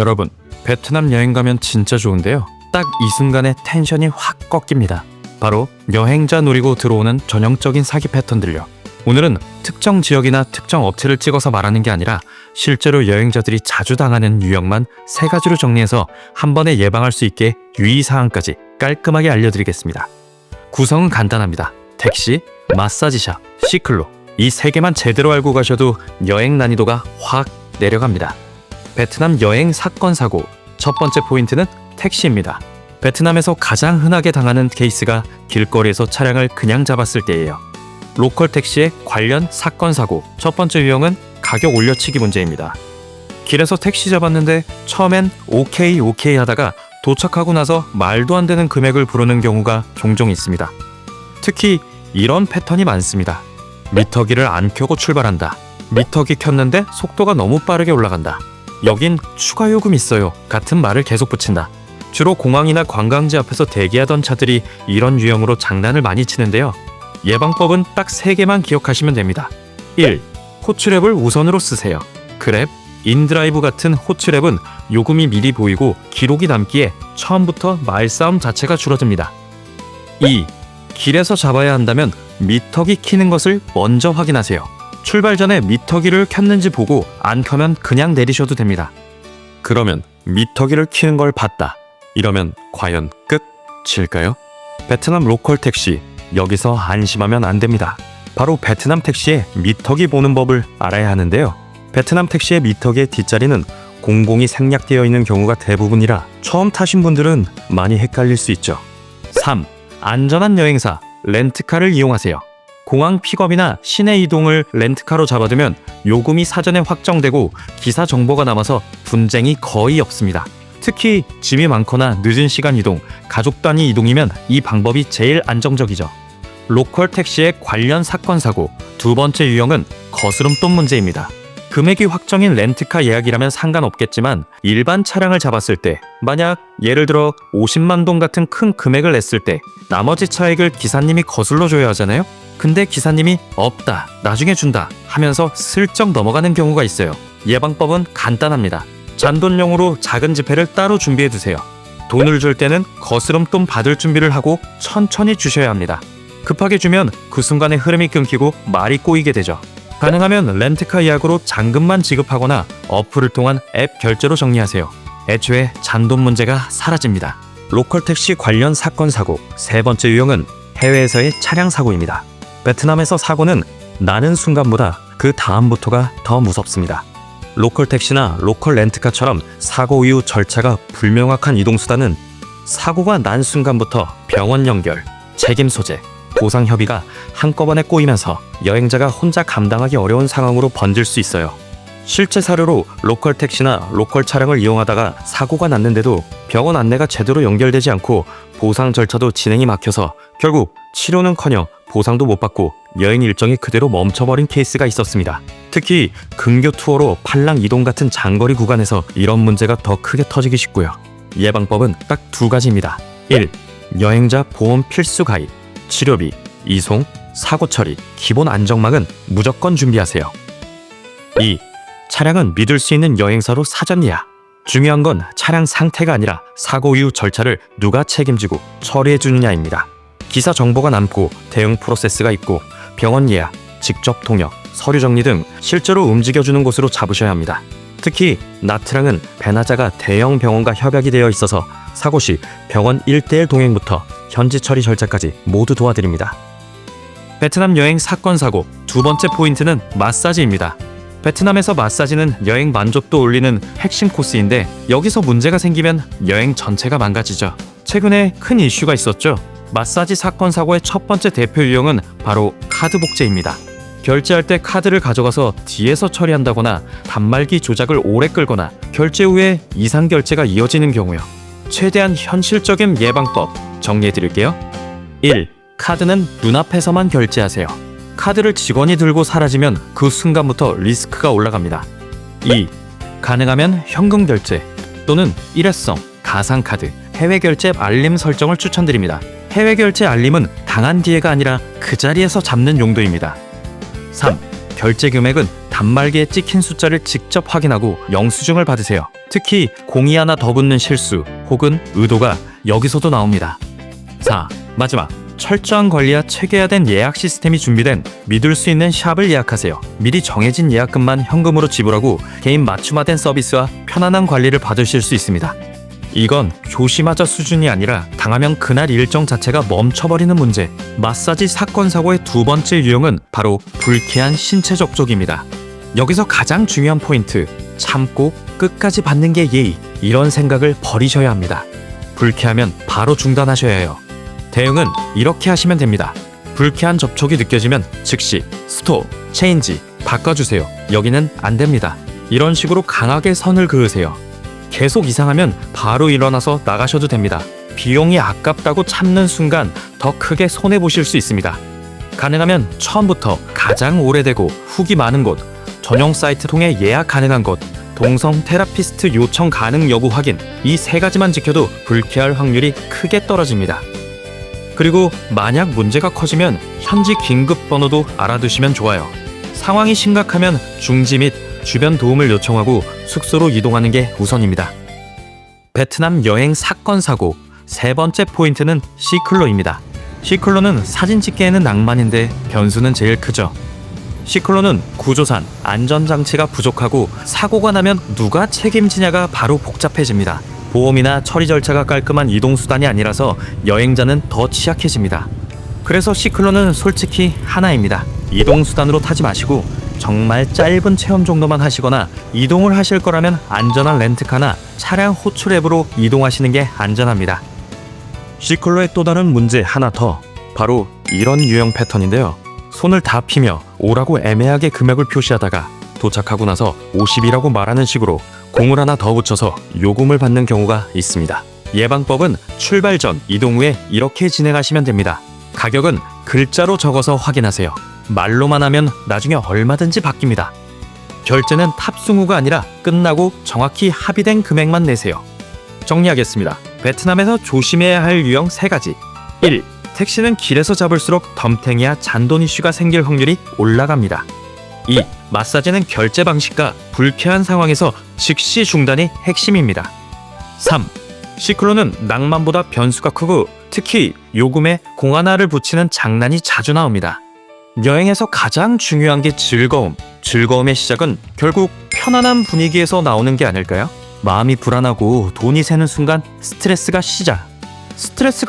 여러분, 베트남 여행 가면 진짜 좋은데요. 딱 이 순간에 텐션이 확 꺾입니다. 바로 여행자 노리고 들어오는 전형적인 사기 패턴들요. 오늘은 특정 지역이나 특정 업체를 찍어서 말하는 게 아니라 실제로 여행자들이 자주 당하는 유형만 3가지로 정리해서 한 번에 예방할 수 있게 유의사항까지 깔끔하게 알려드리겠습니다. 구성은 간단합니다. 택시, 마사지샵, 시클로 이 3개만 제대로 알고 가셔도 여행 난이도가 확 내려갑니다. 베트남 여행 사건 사고 첫 번째 포인트는 택시입니다. 베트남에서 가장 흔하게 당하는 케이스가 길거리에서 차량을 그냥 잡았을 때예요. 로컬 택시의 관련 사건 사고 첫 번째 유형은 가격 올려치기 문제입니다. 길에서 택시 잡았는데 처음엔 오케이 하다가 도착하고 나서 말도 안 되는 금액을 부르는 경우가 종종 있습니다. 특히 이런 패턴이 많습니다. 미터기를 안 켜고 출발한다. 미터기 켰는데 속도가 너무 빠르게 올라간다. 여긴 추가 요금 있어요 같은 말을 계속 붙인다. 주로 공항이나 관광지 앞에서 대기하던 차들이 이런 유형으로 장난을 많이 치는데요. 예방법은 딱 3개만 기억하시면 됩니다. 1. 호출앱을 우선으로 쓰세요. 그랩, 인드라이브 같은 호출앱은 요금이 미리 보이고 기록이 남기에 처음부터 말싸움 자체가 줄어듭니다. 2. 길에서 잡아야 한다면 미터기 켜는 것을 먼저 확인하세요. 출발 전에 미터기를 켰는지 보고 안 켜면 그냥 내리셔도 됩니다. 그러면 미터기를 켜는 걸 봤다. 이러면 과연 끝일까요? 베트남 로컬 택시, 여기서 안심하면 안 됩니다. 바로 베트남 택시의 미터기 보는 법을 알아야 하는데요. 베트남 택시의 미터기의 뒷자리는 공공이 생략되어 있는 경우가 대부분이라 처음 타신 분들은 많이 헷갈릴 수 있죠. 3. 안전한 여행사, 렌트카를 이용하세요. 공항 픽업이나 시내 이동을 렌트카로 잡아두면 요금이 사전에 확정되고 기사 정보가 남아서 분쟁이 거의 없습니다. 특히 짐이 많거나 늦은 시간 이동, 가족 단위 이동이면 이 방법이 제일 안정적이죠. 로컬 택시의 관련 사건 사고 두 번째 유형은 거스름돈 문제입니다. 금액이 확정인 렌트카 예약이라면 상관없겠지만 일반 차량을 잡았을 때 만약 예를 들어 50만 동 같은 큰 금액을 냈을 때 나머지 차액을 기사님이 거슬러 줘야 하잖아요. 근데 기사님이 없다, 나중에 준다 하면서 슬쩍 넘어가는 경우가 있어요. 예방법은 간단합니다. 잔돈용으로 작은 지폐를 따로 준비해 두세요. 돈을 줄 때는 거스름돈 받을 준비를 하고 천천히 주셔야 합니다. 급하게 주면 그 순간에 흐름이 끊기고 말이 꼬이게 되죠. 가능하면 렌트카 예약으로 잔금만 지급하거나 어플을 통한 앱 결제로 정리하세요. 애초에 잔돈 문제가 사라집니다. 로컬 택시 관련 사건 사고 세 번째 유형은 해외에서의 차량 사고입니다. 베트남에서 사고는 나는 순간보다 그 다음부터가 더 무섭습니다. 로컬 택시나 로컬 렌트카처럼 사고 이후 절차가 불명확한 이동수단은 사고가 난 순간부터 병원 연결, 책임 소재, 보상 협의가 한꺼번에 꼬이면서 여행자가 혼자 감당하기 어려운 상황으로 번질 수 있어요. 실제 사례로 로컬 택시나 로컬 차량을 이용하다가 사고가 났는데도 병원 안내가 제대로 연결되지 않고 보상 절차도 진행이 막혀서 결국 치료는커녕 보상도 못 받고 여행 일정이 그대로 멈춰버린 케이스가 있었습니다. 특히 근교 투어로 팔랑 이동 같은 장거리 구간에서 이런 문제가 더 크게 터지기 쉽고요. 예방법은 딱 2가지입니다. 1. 여행자 보험 필수 가입, 치료비, 이송, 사고 처리, 기본 안정망은 무조건 준비하세요. 2. 차량은 믿을 수 있는 여행사로 사전 예약. 중요한 건 차량 상태가 아니라 사고 이후 절차를 누가 책임지고 처리해 주느냐입니다. 기사 정보가 남고 대응 프로세스가 있고 병원 예약, 직접 통역, 서류 정리 등 실제로 움직여주는 곳으로 잡으셔야 합니다. 특히 나트랑은 배나자가 대형 병원과 협약이 되어 있어서 사고 시 병원 1:1 동행부터 현지 처리 절차까지 모두 도와드립니다. 베트남 여행 사건 사고 두 번째 포인트는 마사지입니다. 베트남에서 마사지는 여행 만족도 올리는 핵심 코스인데 여기서 문제가 생기면 여행 전체가 망가지죠. 최근에 큰 이슈가 있었죠. 마사지 사건 사고의 첫 번째 대표 유형은 바로 카드 복제입니다. 결제할 때 카드를 가져가서 뒤에서 처리한다거나 단말기 조작을 오래 끌거나 결제 후에 이상 결제가 이어지는 경우요. 최대한 현실적인 예방법 정리해드릴게요. 1. 카드는 눈앞에서만 결제하세요. 카드를 직원이 들고 사라지면 그 순간부터 리스크가 올라갑니다. 2. 가능하면 현금 결제 또는 일회성, 가상카드, 해외 결제 앱 알림 설정을 추천드립니다. 해외 결제 알림은 당한 뒤에가 아니라 그 자리에서 잡는 용도입니다. 3. 결제 금액은 단말기에 찍힌 숫자를 직접 확인하고 영수증을 받으세요. 특히 공이 하나 더 붙는 실수 혹은 의도가 여기서도 나옵니다. 4. 마지막, 철저한 관리와 체계화된 예약 시스템이 준비된 믿을 수 있는 샵을 예약하세요. 미리 정해진 예약금만 현금으로 지불하고 개인 맞춤화된 서비스와 편안한 관리를 받으실 수 있습니다. 이건 조심하자 수준이 아니라 당하면 그날 일정 자체가 멈춰버리는 문제. 마사지 사건 사고의 두 번째 유형은 바로 불쾌한 신체 접촉입니다. 여기서 가장 중요한 포인트, 참고 끝까지 받는 게 예의. 이런 생각을 버리셔야 합니다. 불쾌하면 바로 중단하셔야 해요. 대응은 이렇게 하시면 됩니다. 불쾌한 접촉이 느껴지면 즉시 스톱, 체인지, 바꿔주세요. 여기는 안 됩니다. 이런 식으로 강하게 선을 그으세요. 계속 이상하면 바로 일어나서 나가셔도 됩니다. 비용이 아깝다고 참는 순간 더 크게 손해보실 수 있습니다. 가능하면 처음부터 가장 오래되고 후기 많은 곳, 전용 사이트 통해 예약 가능한 곳, 동성 테라피스트 요청 가능 여부 확인, 이 세 가지만 지켜도 불쾌할 확률이 크게 떨어집니다. 그리고 만약 문제가 커지면 현지 긴급 번호도 알아두시면 좋아요. 상황이 심각하면 중지 및 주변 도움을 요청하고 숙소로 이동하는 게 우선입니다. 베트남 여행 사건 사고 세 번째 포인트는 시클로입니다. 시클로는 사진 찍기에는 낭만인데 변수는 제일 크죠. 시클로는 구조산, 안전장치가 부족하고 사고가 나면 누가 책임지냐가 바로 복잡해집니다. 보험이나 처리 절차가 깔끔한 이동수단이 아니라서 여행자는 더 취약해집니다. 그래서 시클로는 솔직히 하나입니다. 이동수단으로 타지 마시고 정말 짧은 체험 정도만 하시거나 이동을 하실 거라면 안전한 렌트카나 차량 호출 앱으로 이동하시는 게 안전합니다. 시클로의 또 다른 문제 하나 더, 바로 이런 유형 패턴인데요. 손을 다 피며 오라고 애매하게 금액을 표시하다가 도착하고 나서 50이라고 말하는 식으로 공을 하나 더 붙여서 요금을 받는 경우가 있습니다. 예방법은 출발 전, 이동 후에 이렇게 진행하시면 됩니다. 가격은 글자로 적어서 확인하세요. 말로만 하면 나중에 얼마든지 바뀝니다. 결제는 탑승 후가 아니라 끝나고 정확히 합의된 금액만 내세요. 정리하겠습니다. 베트남에서 조심해야 할 유형 3가지. 1. 택시는 길에서 잡을수록 덤탱이와 잔돈 이슈가 생길 확률이 올라갑니다. 2. 마사지는 결제 방식과 불쾌한 상황에서 즉시 중단이 핵심입니다. 3. 시클로는 낭만보다 변수가 크고 특히 요금에 공 하나를 붙이는 장난이 자주 나옵니다. 여행에서 가장 중요한 게 즐거움. 즐거움의 시작은 결국 편안한 분위기에서 나오는 게 아닐까요? 마음이 불안하고 돈이 새는 순간 스트레스가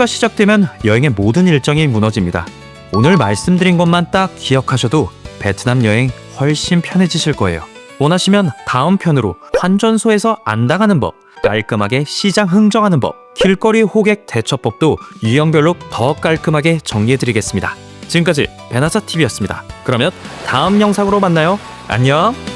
시작되면 여행의 모든 일정이 무너집니다. 오늘 말씀드린 것만 딱 기억하셔도 베트남 여행 훨씬 편해지실 거예요. 원하시면 다음 편으로 환전소에서 안 당하는 법, 깔끔하게 시장 흥정하는 법, 길거리 호객 대처법도 유형별로 더 깔끔하게 정리해드리겠습니다. 지금까지 베나사TV였습니다. 그러면 다음 영상으로 만나요. 안녕!